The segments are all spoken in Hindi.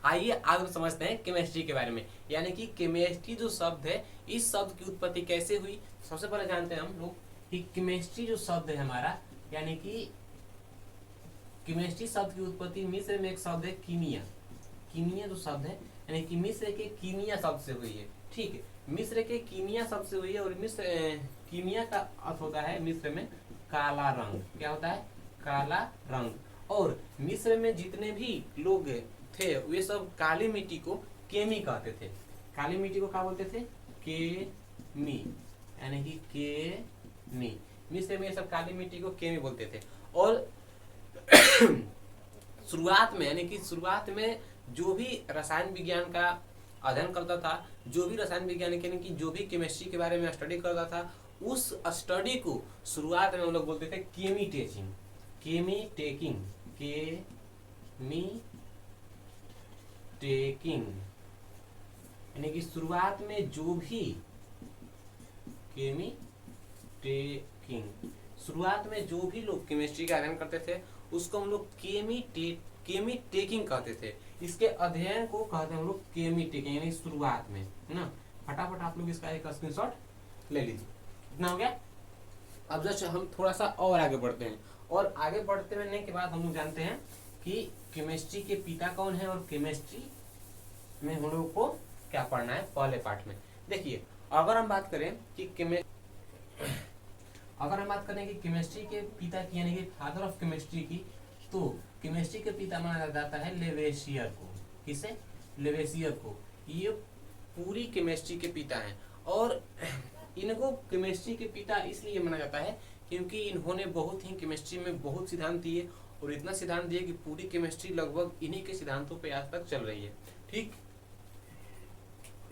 आइए आज हम समझते हैं केमिस्ट्री के बारे में, यानी कि केमिस्ट्री जो शब्द है इस शब्द की उत्पत्ति कैसे हुई। सबसे पहले जानते हैं हम लोग कि केमिस्ट्री जो शब्द है हमारा, यानी कि केमिस्ट्री शब्द की उत्पत्ति मिस्र में एक शब्द है कीमिया। कीमिया जो शब्द है यानी कि मिस्र के कीमिया शब्द से हुई है। ठीक है, मिस्र के कीमिया शब्द से हुई है और मिस्र कीमिया का अर्थ होता है मिस्र में काला रंग। क्या होता है? काला रंग। और मिस्र में जितने भी लोग थे वे सब काली मिट्टी को केमी कहते थे। काली मिट्टी को क्या बोलते थे? केमी, यानी कि केमी। मिस्र में सब काली मिट्टी को केमी बोलते थे। और शुरुआत में, यानी कि शुरुआत में जो भी रसायन विज्ञान का अध्ययन करता था, जो भी रसायन विज्ञान यानी कि जो भी केमिस्ट्री के बारे में स्टडी करता था, उस स्टडी को शुरुआत में हम लोग बोलते थे केमी टेकिंग। केमी टेकिंग, केमी टेकिंग, यानी कि शुरुआत में जो भी केमी टेकिंग, शुरुआत में जो भी लोग केमिस्ट्री का अध्ययन करते थे उसको हम लोग केमी टेकिंग कहते थे। इसके अध्ययन को कहते हैं हम लोग केमी टेकिंग, यानी शुरुआत में, है ना। फटाफट आप लोग इसका एक स्क्रीनशॉट ले लीजिए। इतना हो गया। अब जस्ट हम थोड़ा सा और आगे बढ़ते हैं, और आगे बढ़ते रहने के बाद हम लोग जानते हैं कि केमिस्ट्री के पिता कौन है और केमिस्ट्री में हम लोग को क्या पढ़ना है पहले पार्ट में। देखिए, अगर हम बात करें कि केमिस्ट्री के पिता की, यानी कि फादर ऑफ केमिस्ट्री की, तो केमिस्ट्री के पिता माना जाता है लेवेसियर को। किसे? लेवेसियर को। ये पूरी केमिस्ट्री के पिता हैं। और इनको केमिस्ट्री के पिता इसलिए माना जाता है क्योंकि इन्होंने बहुत ही केमिस्ट्री में बहुत सिद्धांत दिए, और इतना सिद्धांत दिए कि पूरी केमिस्ट्री लगभग इन्हीं के सिद्धांतों पे आज तक चल रही है। ठीक,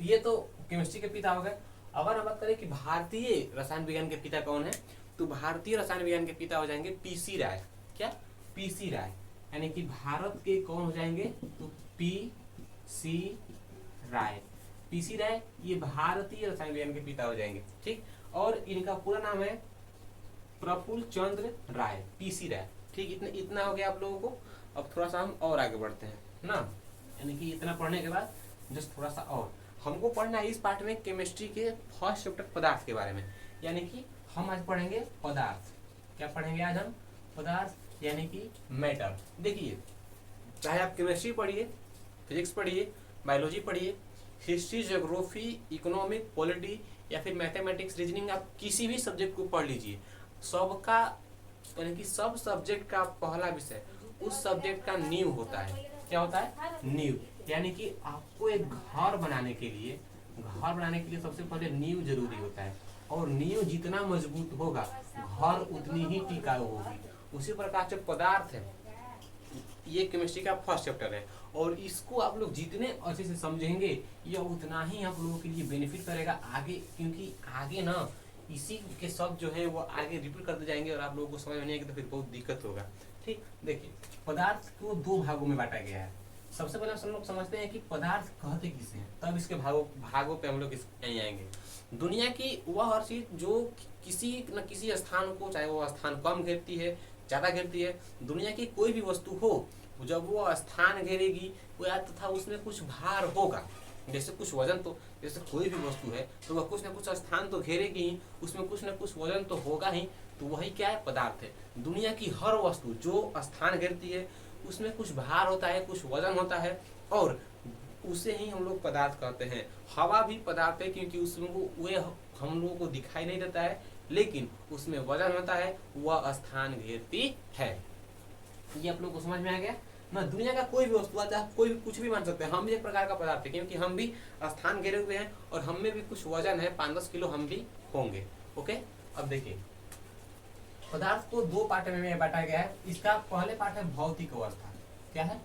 ये तो केमिस्ट्री के पिता हो गए। अगर हम बात करें कि भारतीय रसायन विज्ञान के पिता कौन है, तो भारतीय रसायन विज्ञान के पिता हो जाएंगे पीसी राय। क्या? पीसी राय, यानी कि भारत के कौन हो जाएंगे? तो पीसी राय। पीसी राय ये भारतीय रसायन विज्ञान के पिता हो जाएंगे। ठीक, और इनका पूरा नाम है प्रफुल्ल चंद्र राय, पीसी राय। ठीक, इतना हो गया आप लोगों को। अब थोड़ा सा हम और आगे बढ़ते हैं ना, यानी कि इतना पढ़ने के बाद जस्ट थोड़ा सा और हमको पढ़ना है इस पार्ट में केमिस्ट्री के फर्स्ट चैप्टर पदार्थ के बारे में। यानी कि हम आज पढ़ेंगे पदार्थ। क्या पढ़ेंगे आज हम? पदार्थ, यानी कि मैटर। देखिए, चाहे आप केमिस्ट्री पढ़िए, फिजिक्स पढ़िए, बायोलॉजी पढ़िए, हिस्ट्री, ज्योग्राफी, इकोनॉमिक, पॉलिटी या फिर मैथमेटिक्स, रीजनिंग, आप किसी भी सब्जेक्ट को पढ़ लीजिए, सबका यानी कि सब सब्जेक्ट का पहला विषय उस सब्जेक्ट का नींव होता है। क्या होता है? नींव। यानी कि आपको एक घर बनाने के लिए सबसे पहले नींव जरूरी होता है, और नींव जितना मजबूत होगा घर उतनी ही टिकाऊ होगी। उसी प्रकार से पदार्थ है, ये केमिस्ट्री का फर्स्ट चैप्टर है, और इसको आप लोग जितने अच्छे से समझेंगे यह उतना ही आप लोगों के लिए बेनिफिट करेगा आगे, क्योंकि आगे ना इसी के शब्द जो है वो आगे रिपीट करते जाएंगे और आप लोगों को समझ में नहीं आएगा तो फिर बहुत दिक्कत होगा। ठीक, देखिए, पदार्थ को दो भागों में बांटा गया है। सबसे पहले हम लोग समझते हैं कि पदार्थ कहते किसे हैं, तब इसके भागों पे हम लोग यहीं आएंगे। दुनिया की वह हर चीज जो किसी न किसी स्थान को, चाहे वो स्थान कम घेरती है ज्यादा घेरती है, दुनिया की कोई भी वस्तु हो, जब वो स्थान घेरेगी या तथा उसमें कुछ भार होगा, जैसे कुछ वजन, तो जैसे कोई भी वस्तु है तो वह कुछ न कुछ स्थान तो घेरेगी ही, उसमें कुछ न कुछ वजन तो होगा ही, तो वही क्या है? पदार्थ है। दुनिया की हर वस्तु जो स्थान घेरती है उसमें कुछ भार होता है, कुछ वजन होता है, और उसे ही हम लोग पदार्थ कहते हैं। हवा भी पदार्थ है क्योंकि उसमें वे हम लोगों को दिखाई नहीं देता है, लेकिन उसमें वजन होता है, वह स्थान घेरती है। ये आप लोग को समझ में आ गया ना। दुनिया का कोई भी वस्तु आता है, कोई भी कुछ भी मान सकते हैं, हम भी एक प्रकार का पदार्थ है क्योंकि हम भी स्थान घेरे हुए हैं और हम में भी कुछ वजन है, 5-10 किलो हम भी होंगे। ओके, अब देखिए, पदार्थ को दो पार्ट में बांटा गया है। इसका पहले पार्ट है भौतिक अवस्था। क्या है?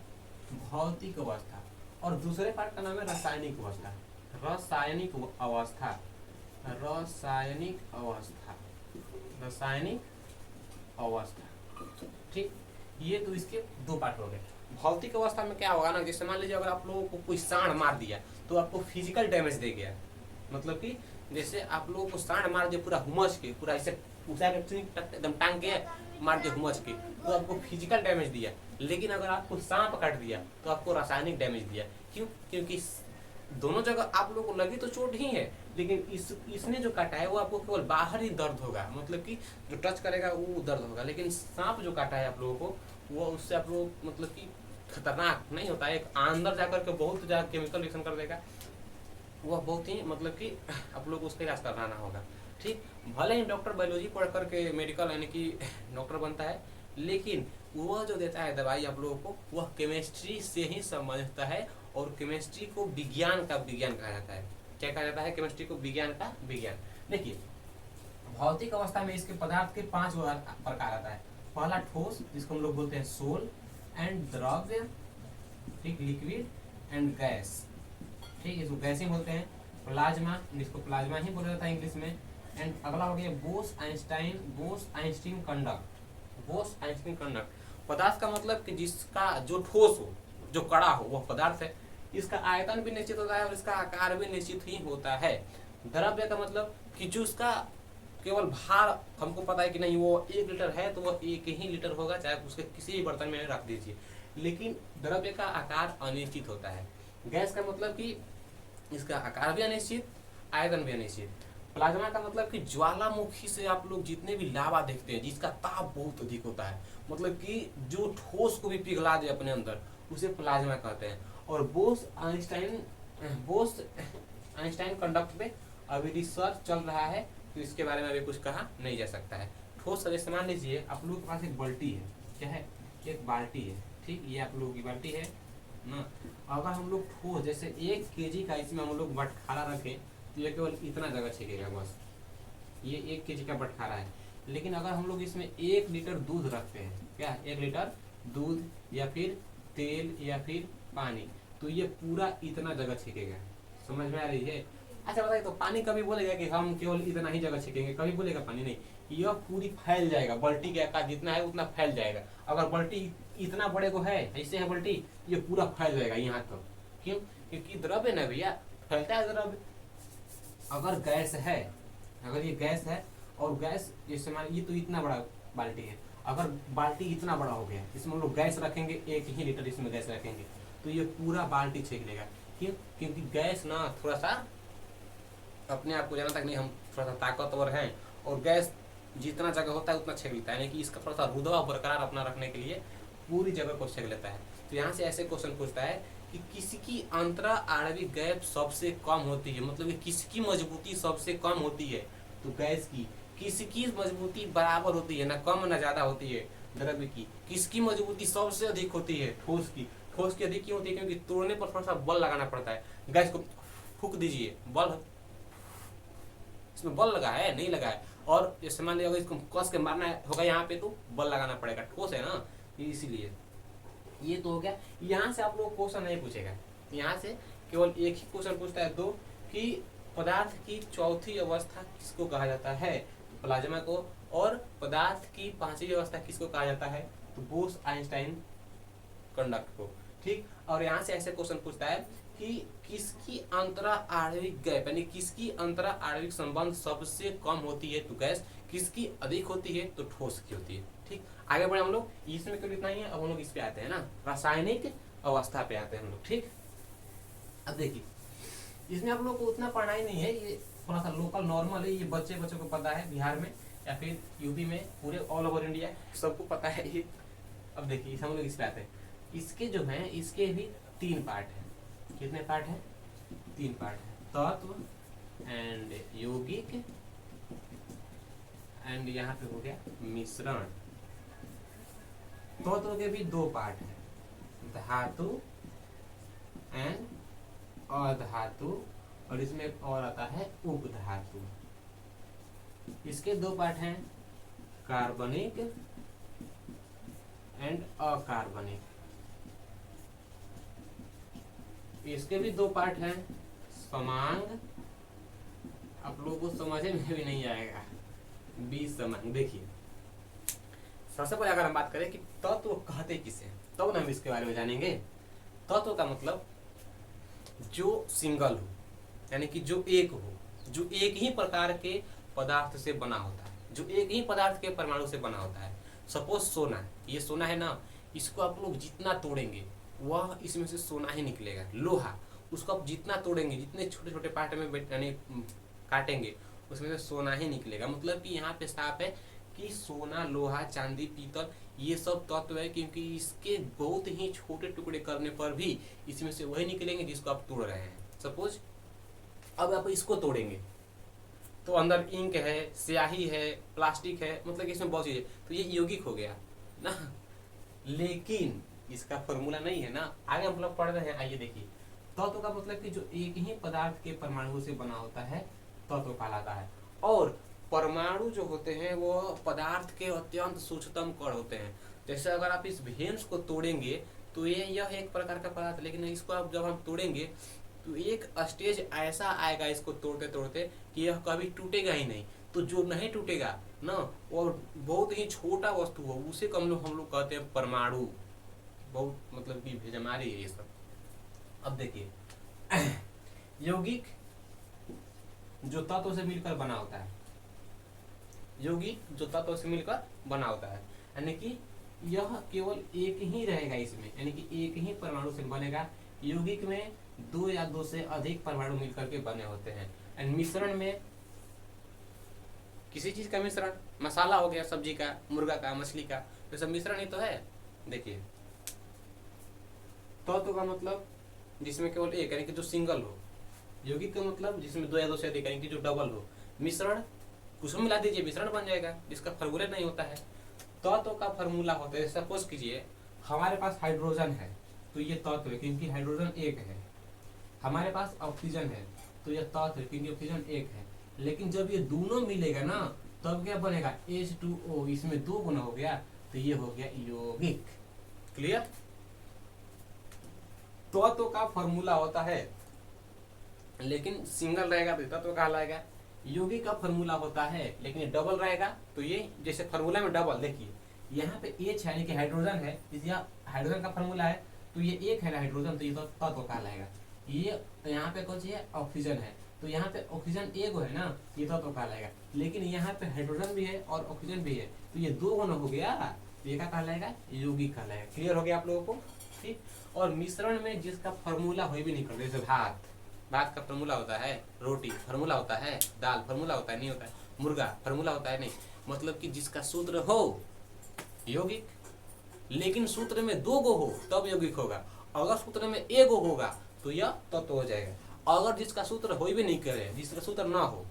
भौतिक अवस्था। और दूसरे पार्ट का नाम है रासायनिक अवस्था। रासायनिक अवस्था, रासायनिक अवस्था, रासायनिक अवस्था। ठीक, ये तो इसके दो पार्ट हो गए। भौतिक अवस्था में क्या होगा ना, जैसे मान लीजिए अगर आप लोगों को कोई सांड मार दिया तो आपको फिजिकल डैमेज दे गया, मतलब कि जैसे आप लोगों को सांड मार दिया पूरा हुमच के, पूरा ऐसे उठा के एकदम टांग के मार दिया हुमच के, तो आपको फिजिकल डैमेज दिया। लेकिन अगर आपको सांप काट दिया तो आपको रासायनिक डैमेज दिया। क्यों? क्योंकि दोनों जगह आप लोगों को लगी तो चोट ही है, लेकिन इसने जो काटा है वो आपको केवल बाहर ही दर्द होगा, मतलब कि जो टच करेगा वो दर्द होगा। लेकिन सांप जो काटा है आप लोगों को, वो उससे आप लोग मतलब कि खतरनाक नहीं होता है, एक अंदर जाकर के बहुत ज़्यादा केमिकल रिएक्शन कर देगा, वह बहुत ही मतलब कि आप लोग उसका इलाज कराना होगा। ठीक, भले ही डॉक्टर बायोलॉजी पढ़ करके मेडिकल यानी कि डॉक्टर बनता है, लेकिन वह जो देता है दवाई आप लोगों को, वह केमिस्ट्री से ही समझता है। और केमिस्ट्री को विज्ञान का विज्ञान कहा जाता है। क्या कहा जाता है? केमिस्ट्री को विज्ञान का विज्ञान। देखिए, भौतिक अवस्था में इसके पदार्थ के 5 प्रकार आता है। पहला ठोस, जिसको हम लोग बोलते हैं सोल, एंड द्रव्य, ठीक, लिक्विड एंड गैस, ठीक, इसको गैस ही बोलते हैं। प्लाज्मा, जिसको प्लाज्मा ही बोला जाता है इंग्लिश में। एंड अगला हो गया Bose Einstein conduct. Bose Einstein conduct पदार्थ का मतलब कि जिसका जो ठोस हो, जो कड़ा हो, वह पदार्थ है। इसका आयतन भी निश्चित होता है और इसका आकार भी निश्चित ही होता है। द्रव्य का मतलब कि जो उसका केवल भार हमको पता है कि नहीं, वो 1 लीटर है तो वह 1 ही लीटर होगा, चाहे उसके किसी भी बर्तन में रख दीजिए। लेकिन द्रव्य का आकार अनिश्चित होता है। गैस का मतलब कि इसका आकार भी अनिश्चित, आयतन भी अनिश्चित। प्लाज्मा का मतलब कि ज्वालामुखी से आप लोग जितने भी लावा देखते हैं, जिसका ताप बहुत अधिक होता है, मतलब कि जो ठोस को भी पिघला दे अपने अंदर, उसे प्लाज्मा कहते हैं। और बोस आइंस्टाइन कंडक्ट पे अभी रिसर्च चल रहा है, तो इसके बारे में अभी कुछ कहा नहीं जा सकता है। ठोस जैसे मान लीजिए आप लोग के पास एक बाल्टी है, क्या है? एक बाल्टी है, ठीक, ये आप लोगों की बाल्टी है ना। अगर हम लोग ठोस जैसे 1 केजी का इसमें हम लोग बटखारा रखें तो ये केवल इतना जगह छेकेगा बस, ये 1 केजी का बटखारा है। लेकिन अगर हम लोग इसमें 1 लीटर दूध रखते हैं, क्या 1 लीटर दूध या फिर तेल या फिर पानी, तो ये पूरा इतना जगह छेकेगा। समझ में आ रही है? अच्छा बताइए, तो पानी कभी बोलेगा कि हम केवल इतना ही जगह छेकेंगे? कभी बोलेगा पानी नहीं, यह पूरी फैल जाएगा, बाल्टी के आकार जितना है उतना फैल जाएगा। अगर बाल्टी इतना बड़े को है, ऐसे है बाल्टी, ये पूरा फैल जाएगा यहाँ तक। क्यों? क्योंकि द्रव्य ना भैया, फैलता है द्रव्य। अगर गैस है, अगर ये गैस है और गैस जैसे मान ये तो इतना बड़ा बाल्टी है, अगर बाल्टी इतना बड़ा हो गया, इसमें हम लोग गैस रखेंगे 1 ही लीटर इसमें गैस रखेंगे, तो ये पूरा बाल्टी छेक लेगा। क्यों? क्योंकि गैस ना थोड़ा सा अपने आप को जाना तक नहीं, हम थोड़ा सा ताकतवर हैं, और गैस जितना जगह होता है उतना छेक लेता है, यानी कि इसका थोड़ा सा रुतबा बरकरार अपना रखने के लिए पूरी जगह को छेक लेता है। तो यहाँ से ऐसे क्वेश्चन पूछता है कि किसकी अंतरा आणविक गैप सबसे कम होती है, मतलब कि किसकी मजबूती सबसे कम होती है? तो गैस की। किसकी मजबूती बराबर होती है, ना कम ना ज्यादा होती है? द्रव्य की। किसकी मजबूती सबसे अधिक होती है? ठोस की। ठोस की अधिक क्यों होती है? क्योंकि तोड़ने पर थोड़ा सा बल लगाना पड़ता है। गैस को फूक दीजिए, बल, इसमें बल लगा है नहीं लगा है, और जैसे मान लीजिए इसको कस के मारना होगा यहाँ पे तो बल लगाना पड़ेगा, ठोस है ना, इसीलिए। ये तो हो गया। यहाँ से आप लोग क्वेश्चन नहीं पूछेगा, यहाँ से केवल एक ही क्वेश्चन पूछता है दो, कि पदार्थ की चौथी अवस्था किसको कहा जाता है? तो प्लाज्मा को। और पदार्थ की 5वीं अवस्था किसको कहा जाता है? तो बोस आइंस्टाइन कंडक्ट को। ठीक, और यहाँ से ऐसे क्वेश्चन पूछता है कि किसकी अंतरा आणविक गैप, यानी किसकी अंतरा आणविक संबंध सबसे कम होती है? तो गैस। किसकी अधिक होती है? तो ठोस की होती है। ठीक, आगे बढ़े हम लोग, इसमें केवल इतना ही है। अब हम लोग इस पे आते हैं ना, रासायनिक अवस्था पे आते हैं हम लोग। ठीक, अब देखिए, इसमें आप लोग को उतना पढ़ना ही नहीं है, ये थोड़ा सा लोकल नॉर्मल है, ये बच्चों को पता है, बिहार में या फिर यूपी में, पूरे ऑल ओवर इंडिया सबको पता है ये। अब देखिए हम लोग इस पे आते हैं। इसके जो है, इसके भी 3 पार्ट है। कितने पार्ट है? 3 पार्ट है, तत्व एंड यौगिक एंड यहाँ पे हो गया मिश्रण। तत्व के भी 2 पार्ट है, धातु एंड अधातु, और इसमें एक और आता है उपधातु। इसके 2 पार्ट हैं, कार्बनिक एंड अकार्बनिक। इसके भी 2 पार्ट हैं, समांग, आप लोगों को समझ में भी नहीं आएगा, विसमांग। देखिए, सबसे पहले अगर हम बात करें कि तत्व कहते किसे, तब तो हम इसके बारे में जानेंगे। तत्व का मतलब जो सिंगल हो, यानी कि जो एक हो, जो एक ही प्रकार के पदार्थ से बना होता है, जो एक ही पदार्थ के परमाणु से बना होता है। सपोज सोना, ये सोना है ना, इसको आप लोग जितना तोड़ेंगे वह इसमें से सोना ही निकलेगा। लोहा, उसको आप जितना तोड़ेंगे, जितने छोटे छोटे पार्ट में यानी काटेंगे, उसमें से सोना ही निकलेगा। मतलब कि यहाँ पे साफ है कि सोना, लोहा, चांदी, पीतल ये सब तत्व है, क्योंकि इसके बहुत ही छोटे टुकड़े करने पर भी इसमें से वही निकलेंगे जिसको आप तोड़ रहे हैं। सपोज अब आप इसको तोड़ेंगे तो अंदर इंक है, स्याही है, प्लास्टिक है, मतलब इसमें बहुत चीज है, तो ये यौगिक हो गया ना। लेकिन इसका फॉर्मूला नहीं है ना, आगे हम लोग पढ़ रहे हैं। आइए देखिए, तत्व का मतलब कि जो एक ही पदार्थ के परमाणु से बना होता है तत्व कहलाता है। और परमाणु जो होते हैं वो पदार्थ के अत्यंत सूक्ष्मतम कण होते हैं। जैसे अगर आप इस भेंस को तोड़ेंगे तो यह एक प्रकार का पदार्थ, लेकिन इसको आप जब हम तोड़ेंगे तो एक स्टेज ऐसा आएगा इसको तोड़ते तोड़ते कि यह कभी टूटेगा ही नहीं। तो जो नहीं टूटेगा ना, और बहुत ही छोटा वस्तु हो, उसे हम लोग कहते हैं परमाणु। बहुत मतलब कि भेजमारी है ये सब। अब देखिए यौगिक जो तत्व से मिलकर बना होता है, यौगिक जो तत्व से मिलकर बना होता है, यानी कि यह केवल एक ही रहेगा इसमें, यानी कि एक ही परमाणु से बनेगा। यौगिक में दो या दो से अधिक परमाणु मिलकर के बने होते हैं। एंड मिश्रण में किसी चीज का मिश्रण, मसाला हो गया, सब्जी का, मुर्गा का, मछली का, तो सब मिश्रण ही तो है। देखिए तत्व का मतलब जिसमें केवल एक, यानी कि जो सिंगल हो। यौगिक का मतलब जिसमें दो या दो से अधिक, यानी कि जो डबल हो। मिश्रण कुछ मिला दीजिए, मिश्रण बन जाएगा, जिसका फॉर्मूला नहीं होता है। तत्व का फॉर्मूला होता है, सपोज कीजिए हमारे पास हाइड्रोजन है तो ये तत्व है क्योंकि हाइड्रोजन एक है। हमारे पास ऑक्सीजन है तो यह तत्व है क्योंकि ऑक्सीजन एक है। लेकिन जब ये दोनों मिलेगा ना तब क्या बनेगा, H2O, इसमें दो गुना हो गया तो ये हो गया यौगिक। क्लियर? तत्व का फॉर्मूला होता है, लेकिन सिंगल रहेगा तो तत्व कहलाएगा। यौगिक का फॉर्मूला होता है लेकिन ये डबल रहेगा तो ये, जैसे फॉर्मूला में डबल, देखिए यहाँ पे H है यानी कि हाइड्रोजन है, हाइड्रोजन का फॉर्मूला है तो ये एक है ना हाइड्रोजन, तो ये तत्व कहलाएगा। ये यहाँ पे कौन सी है, ऑक्सीजन है, तो यहाँ पे ऑक्सीजन एक है ना, ये तत्व कहलाएगा। लेकिन यहाँ पे हाइड्रोजन भी है और ऑक्सीजन भी है तो ये दो गुना हो गया, तो ये क्या कहलाएगा, यौगिक कहलाएगा। क्लियर हो गया आप लोगों को? ठीक। और मिश्रण में जिसका फॉर्मूला हो भी नहीं करते, जैसे भात का फॉर्मूला होता है, रोटी फॉर्मूला होता है, दाल फॉर्मूला होता है, नहीं होता है, मुर्गा फॉर्मूला होता है, नहीं। मतलब कि जिसका सूत्र हो यौगिक, लेकिन सूत्र में दो गो हो तब यौगिक होगा। अगर सूत्र में एक गो होगा तो यह तत्व हो जाएगा। अगर जिसका सूत्र हो भी नहीं करे, जिसका सूत्र ना हो,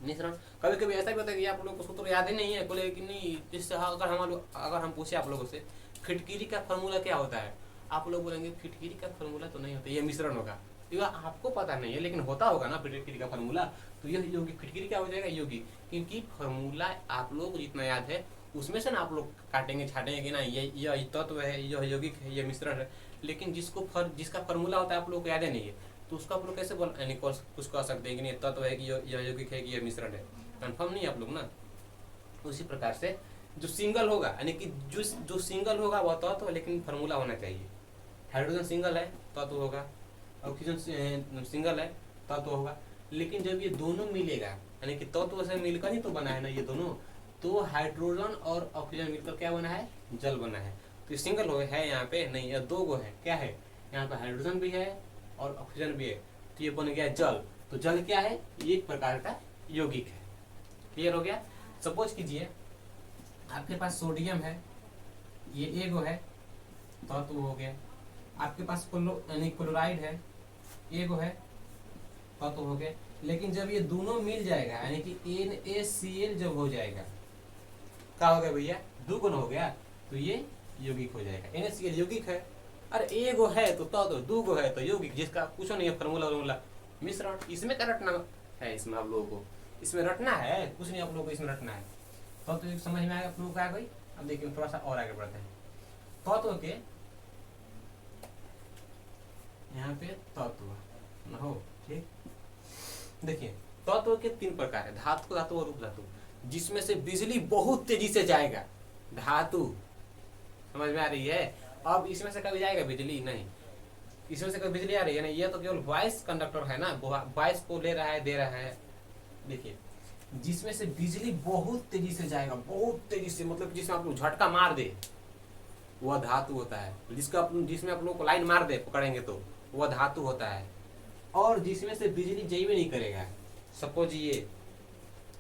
मिश्रण। कभी कभी ऐसा भी होता है कि आप लोग को सूत्र याद ही नहीं है, बोले कि नहीं, जिससे अगर हम पूछे आप लोगों से फिटकिरी का फॉर्मूला क्या होता है, आप लोग बोलेंगे फिटकिरी का फॉर्मूला तो नहीं होता, ये मिश्रण होगा। तो आपको पता नहीं है लेकिन होता होगा ना फिटकिरी का फॉर्मूला, तो यह यौगिक, फिटकिरी क्या हो जाएगा, यौगिक। क्योंकि फॉर्मूला आप लोग जितना याद है उसमें से ना आप लोग काटेंगे छाटेंगे कि ना यह तत्व है, यह यौगिक है, यह मिश्रण है। लेकिन जिसका फॉर्मूला होता है आप लोग को याद नहीं है, तो उसको आप लोग कैसे कुछ कह सकते हैं कि नहीं तत्व है कि यह यौगिक है कि यह मिश्रण है, कंफर्म नहीं आप लोग ना। उसी प्रकार से जो सिंगल होगा, यानी कि जो सिंगल होगा वह तत्व है, लेकिन फॉर्मूला होना चाहिए। हाइड्रोजन सिंगल है तत्व होगा, ऑक्सीजन सिंगल है तत्व होगा। लेकिन जब ये दोनों मिलेगा, यानी कि तत्व से मिलकर ही तो बना है ना ये दोनों, तो हाइड्रोजन और ऑक्सीजन मिलकर क्या बना है, जल बना है। तो सिंगल हो है यहाँ पे नहीं, ये दो गो है, क्या है, यहाँ पे हाइड्रोजन भी है और ऑक्सीजन भी है, तो ये बन गया जल। तो जल क्या है, ये एक प्रकार का यौगिक है। क्लियर हो गया? सपोज कीजिए आपके पास सोडियम है, ये एगो है तत्व हो गया। आपके पास क्लोराइड है, एगो है तत्व हो गया। लेकिन जब ये दोनों मिल जाएगा, यानी कि NaCl जब हो जाएगा, क्या हो गया भैया, दो गुना हो गया, तो ये यौगिक हो जाएगा। NaCl यौगिक है। अरे एगो है तो दो गो है तो यौगिक, जिसका कुछ नहीं है फॉर्मूला मिश्रण। इसमें क्या रटना है, इसमें आप लोगों को इसमें रटना है, कुछ नहीं आप लोगों को इसमें रटना है। तो समझ में आएगा आप लोगों को आ गई। अब देखिए थोड़ा सा और आगे बढ़ते हैं। तत्व के यहाँ पे तत्व न हो, ठीक। देखिए तत्व के तीन प्रकार है, धातु धातु और उप धातु, जिसमें से बिजली बहुत तेजी से जाएगा, धातु। समझ में आ रही है? अब इसमें से कभी जाएगा बिजली नहीं, इसमें से कभी बिजली आ रही है नहीं, ये तो केवल वॉइस कंडक्टर है ना, वॉइस को ले रहा है, दे रहा है। देखिए जिसमें से बिजली बहुत तेजी से जाएगा, बहुत तेजी से, मतलब जिसमें आप लोग झटका मार दे, वह धातु होता है। जिसमें आप लोग को लाइन मार दे पकड़ेंगे तो वह धातु होता है। और जिसमें से बिजली जाइए नहीं करेगा, सपोज ये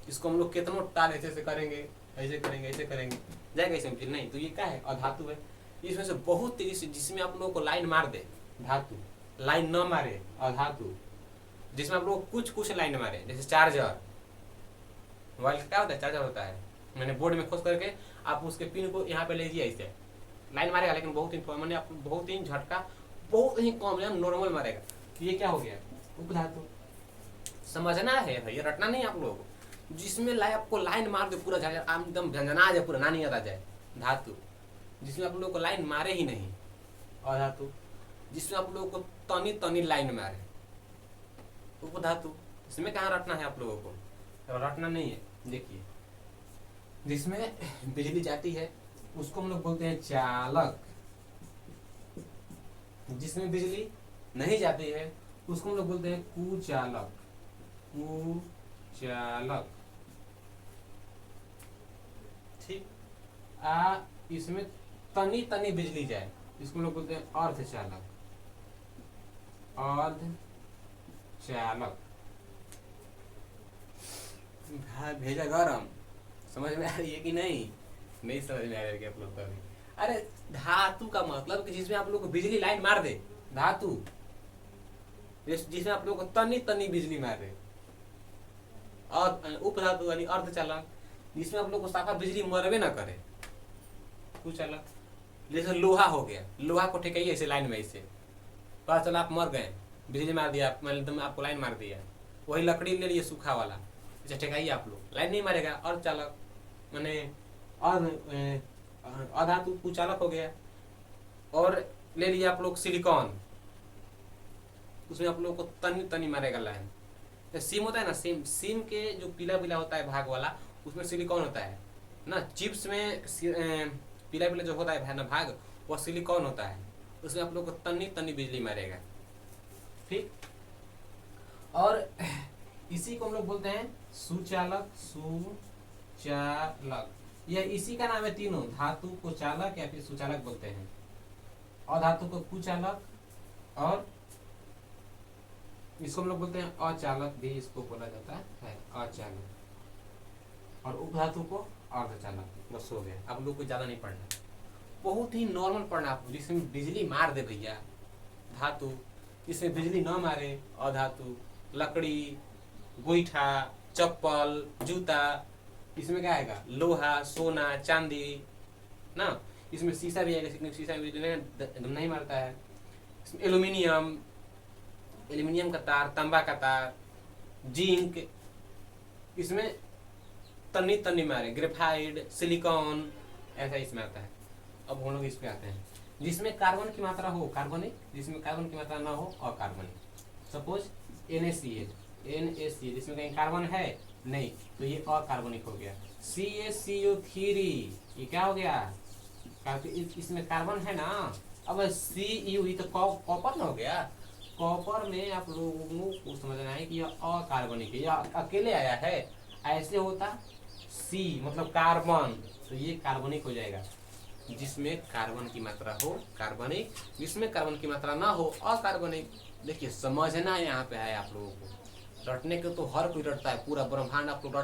इसको हम लोग कितना तार ऐसे करेंगे, ऐसे करेंगे, ऐसे करेंगे, जाएगा ऐसे बिजली नहीं, तो ये क्या है, अधातु है। इसमें से बहुत तेजी से जिसमें आप लोगों को लाइन मार दे धातु, लाइन न मारे अधातु। जिसमें आप लोग कुछ लाइन मारे, जैसे चार्जर, मोबाइल क्या होता है, चार्जर होता है। मैंने बोर्ड में खोज करके आप उसके पिन को यहाँ पे ले लीजिए, ऐसे लाइन मारेगा, लेकिन बहुत ही मैंने आपको बहुत ही झटका, बहुत ही कम नॉर्मल मारेगा। तो ये क्या हो गया, उपधातु। समझना है भैया, रटना नहीं आप लोगों को। जिसमें आपको लाइन मार दे पूरा एकदम झंझना आ जाए, पूरा नानी याद आ जाए, धातु। जिसमें आप लोगों को लाइन मारे ही नहीं, अधातु। जिसमें आप लोगों को तनी तनी लाइन मारे, उपधातु। इसमें कहाँ रटना है आप लोगों को, रटना नहीं है। देखिए, जिसमें बिजली जाती है उसको हम लोग बोलते हैं चालक। जिसमें बिजली नहीं जाती है उसको हम लोग बोलते हैं कुचालक। कुचालक, ठीक। इसमें तनी तनी बिजली जाए इसको हम लोग बोलते हैं अर्धचालक। अर्धचालक, भेजा गरम, समझ में आ रही है कि नहीं, नहीं समझ में आ रही है आप लोग का भी। अरे धातु का मतलब कि जिसमें आप लोग को बिजली लाइन मार दे, धातु। जिसमें आप लोग को तनी तनी बिजली मार दे। और उपधातु यानी अर्धचालक, जिसमें आप लोग को साफा बिजली मरवे ना करे, कुचालक। जैसे लोहा हो गया, लोहा को ठेकाइए ऐसे लाइन में, ऐसे पता चला आप मर गए, बिजली मार दिया, मतलब आपको लाइन मार दिया। वही लकड़ी ले लिए सूखा वाला, इसे ठेकाइए आप लोग, लाइन नहीं मारेगा। अर्धचालक माने अधातु कुचालक हो गया। और ले लिया आप लोग सिलिकॉन, उसमें आप लोग को तनी तनी मारेगा लाइन। तो सिम होता है ना, सिम के जो पीला पीला होता है भाग वाला, उसमें सिलिकॉन होता है ना। चिप्स में पीला पीला जो होता है ना भाग, वह सिलिकॉन होता है। उसमें आप लोग को तनी तनी बिजली मारेगा, ठीक। और इसी को हम लोग बोलते हैं सुचालक। सुचालक, यह इसी का नाम है। तीनों धातु को चालक या फिर सुचालक बोलते हैं। अधातु को कुचालक, और इसको हम लोग बोलते हैं अचालक भी, इसको बोला जाता है अचालक। और उपधातु को अर्धचालक। बस हो गया, आप लोग को ज्यादा नहीं पढ़ना, बहुत ही नॉर्मल पढ़ना आपको। जिसमें बिजली मार दे भैया धातु, इसमें बिजली न मारे अधातु। लकड़ी, गोईठा, चप्पल, जूता, इसमें क्या आएगा, लोहा, सोना, चांदी ना। इसमें शीशा भी आएगा, शीशा भी नहीं मारता है। इसमें एल्यूमिनियम, एल्यूमिनियम का तार, तांबा का तार, जिंक, इसमें तनी तनी मारे। ग्रेफाइट, सिलिकॉन, ऐसा इसमें आता है। अब हम लोग इस पे आते हैं, जिसमें कार्बन की मात्रा हो कार्बनिक, जिसमें कार्बन की मात्रा ना हो अकार्बनिक। सपोज NaCl, जिसमें कहीं कार्बन है नहीं, तो ये अकार्बनिक हो गया। CaCO3, ये क्या हो गया, इसमें कार्बन है ना। अब Cu, ये तो कॉपर ना हो गया। कॉपर में आप लोगों को समझना है कि यह अकार्बनिक है, यह अकेले आया है। ऐसे होता C मतलब कार्बन, तो ये कार्बनिक हो जाएगा। जिसमें कार्बन की मात्रा हो कार्बनिक, जिसमें कार्बन की मात्रा ना हो अकार्बनिक। देखिए, समझना यहाँ पे है आप लोगों को। रटने के तो हर कोई रटता है, पूरा ब्रह्मांड आप लोग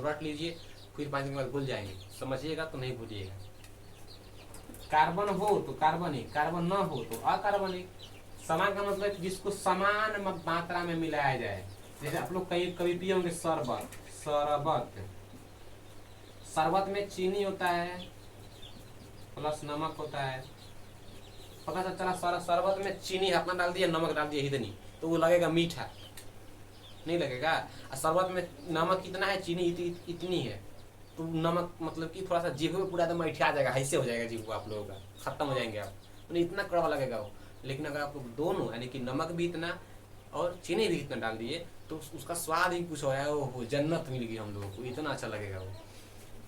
रट लीजिए, फिर 5 दिन के बाद भूल जाएंगे। समझिएगा तो नहीं भूलिएगा। कार्बन हो तो कार्बनिक, कार्बन ना हो तो अकार्बनिक। समान का मतलब जिसको समान मात्रा में मिलाया जाए। जैसे आप लोग कभी पिए होंगे शरबत, शरबत में चीनी होता है प्लस नमक होता है। पता चला शरबत में चीनी अपना डाल दिया, नमक डाल दिया इतनी, तो वो लगेगा मीठा, नहीं लगेगा। और शरबत में नमक कितना है, चीनी इतनी है, तो नमक मतलब कि थोड़ा सा जीभ में पूरा एकदम ऐठा आ जाएगा, ऐसे हो जाएगा जीभ को आप लोगों का, खत्म हो जाएंगे आप, तो इतना कड़वा लगेगा वो। लेकिन अगर आप लोग दोनों यानी कि नमक भी इतना और चीनी भी इतना डाल दिए, तो उसका स्वाद ही कुछ हो जाएगा। वो जन्नत मिल गई हम लोगों को, इतना अच्छा लगेगा वो।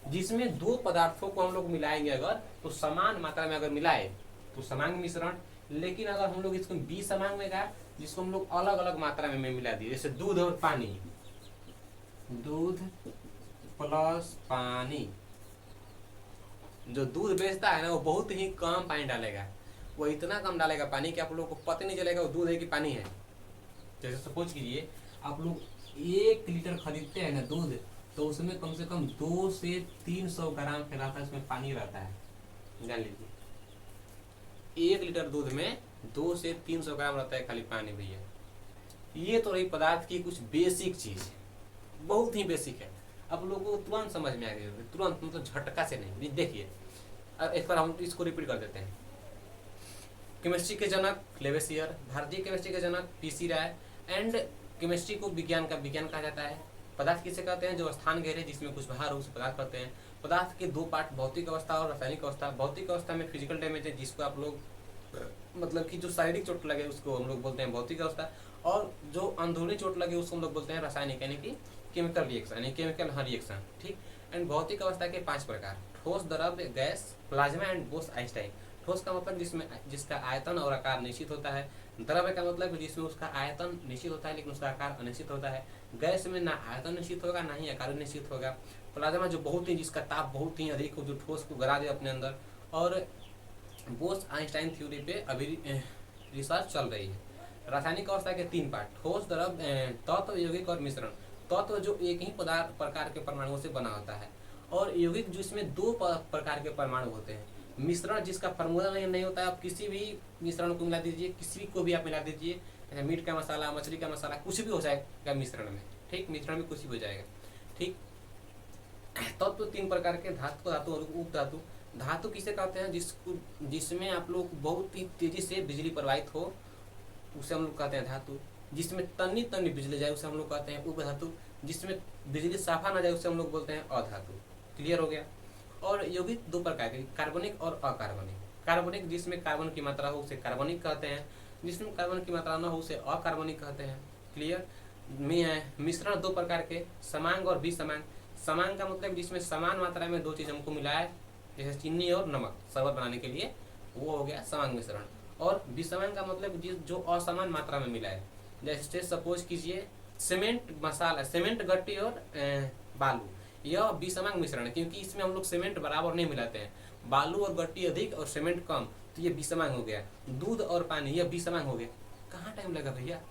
जिसमें दो पदार्थों को हम लोग मिलाएंगे अगर, तो समान मात्रा में अगर मिलाए तो समांग मिश्रण। लेकिन अगर हम लोग इसको विसमांग में गए, जिसको हम लोग अलग अलग मात्रा में मिला दिए, जैसे दूध और पानी, दूध प्लस पानी, जो दूध बेचता है ना वो बहुत ही कम पानी डालेगा, वो इतना कम डालेगा पानी कि आप लोगों को पता नहीं चलेगा वो दूध है कि पानी है। जैसे सपोज कीजिए आप लोग 1 लीटर खरीदते हैं ना दूध, तो उसमें कम से कम 200 से 300 ग्राम फैलाता है, उसमें पानी रहता है, जान लीजिए। 1 लीटर दूध में 200 से 300 ग्राम रहता है खाली पानी भैया। ये तो रही पदार्थ की कुछ बेसिक चीज, बहुत ही बेसिक है, आप लोगों को तुरंत समझ में आ गई, तुरंत, मतलब झटका से नहीं। देखिए अब एक बार हम इसको रिपीट कर देते हैं। केमिस्ट्री के जनक लेवेसियर, भारतीय केमिस्ट्री के जनक पीसी राय, एंड केमिस्ट्री को विज्ञान का विज्ञान कहा जाता है। पदार्थ किसे कहते हैं? जो स्थान घेरे जिसमें कुछ बाहर हो उसे पदार्थ कहते हैं। पदार्थ के 2 पार्ट, भौतिक अवस्था और रासायनिक अवस्था। भौतिक अवस्था में फिजिकल डैमेज है, जिसको आप लोग मतलब कि जो शारीरिक चोट लगे उसको हम लोग बोलते हैं भौतिक अवस्था, और जो अंदरूनी चोट लगे उसको हम लोग बोलते हैं रासायनिक, यानी कि केमिकल रिएक्शन, यानी केमिकल रिएक्शन, ठीक। एंड भौतिक अवस्था के 5 प्रकार: ठोस, द्रव्य, गैस, प्लाज्मा एंड बोस-आइंस्टाइन। ठोस का मतलब जिसका आयतन और आकार निश्चित होता है। द्रव्य का मतलब जिसमें उसका आयतन निश्चित होता है लेकिन उसका आकार अनिश्चित होता है। गैस में ना आयतन निश्चित होगा ना ही आकार निश्चित होगा। प्लाज्मा जो बहुत ही, जिसका ताप बहुत ही अधिक हो, जो ठोस को गला दे अपने अंदर। और बोस-आइंस्टाइन थ्योरी पे अभी रिसर्च चल रही है। रासायनिक अवस्था के 3 पार्ट: ठोस, द्रव्य, तत्व, यौगिक और मिश्रण। तत्व जो एक ही प्रकार के परमाणुओं से बना होता है, और यौगिक जिसमें 2 प्रकार के परमाणु होते हैं। मिश्रण जिसका फार्मूला नहीं होता है, आप किसी भी मिश्रण को मिला दीजिए, किसी को भी आप मिला दीजिए, मीट का मसाला, मछली का मसाला, कुछ भी हो जाएगा मिश्रण में, ठीक। मिश्रण में कुछ भी हो जाएगा, ठीक। तत्व 3 प्रकार के: धातु, धातु और उप धातु। धातु किसे कहते हैं? जिसमें आप लोग बहुत ही तेजी से बिजली प्रवाहित हो उसे हम लोग कहते हैं धातु। जिसमें तन्नी तन्नी बिजली जाए उसे हम लोग कहते हैं उप धातु। जिसमें बिजली साफा ना जाए उसे हम लोग बोलते हैं अधातु। क्लियर हो गया। और यौगिक 2 प्रकार के: कार्बनिक और अकार्बनिक। कार्बनिक जिसमें कार्बन की मात्रा हो उसे कार्बनिक कहते हैं, जिसमें कार्बन की मात्रा न हो उसे अकार्बनिक कहते हैं। क्लियर। मिश्रण 2 प्रकार के: समांग और विसमांग। समांग का मतलब जिसमें समान मात्रा में 2 चीज हमको मिलाए, जैसे चीनी और नमक शरबत बनाने के लिए, वो हो गया समांग मिश्रण। और विसमांग का मतलब जो असमान मात्रा में मिला है, जैसे सपोज कीजिए सीमेंट मसाला, सीमेंट गट्टी और बालू, यह विसमांग मिश्रण है, क्योंकि इसमें हम लोग सीमेंट बराबर नहीं मिलाते हैं, बालू और गट्टी अधिक और सीमेंट कम, तो ये विसमांग हो गया। दूध और पानी, यह विसमांग हो गया। कहाँ टाइम लगा भैया?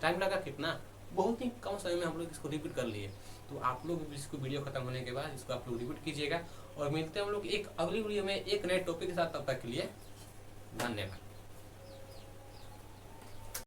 टाइम लगा कितना? बहुत ही कम समय में हम लोग इसको रिपीट कर लिए। तो आप लोग इसको वीडियो खत्म होने के बाद इसको आप लोग रिपीट कीजिएगा, और मिलते हैं हम लोग एक अगली वीडियो में एक नए टॉपिक के साथ। तब तक के लिए धन्यवाद।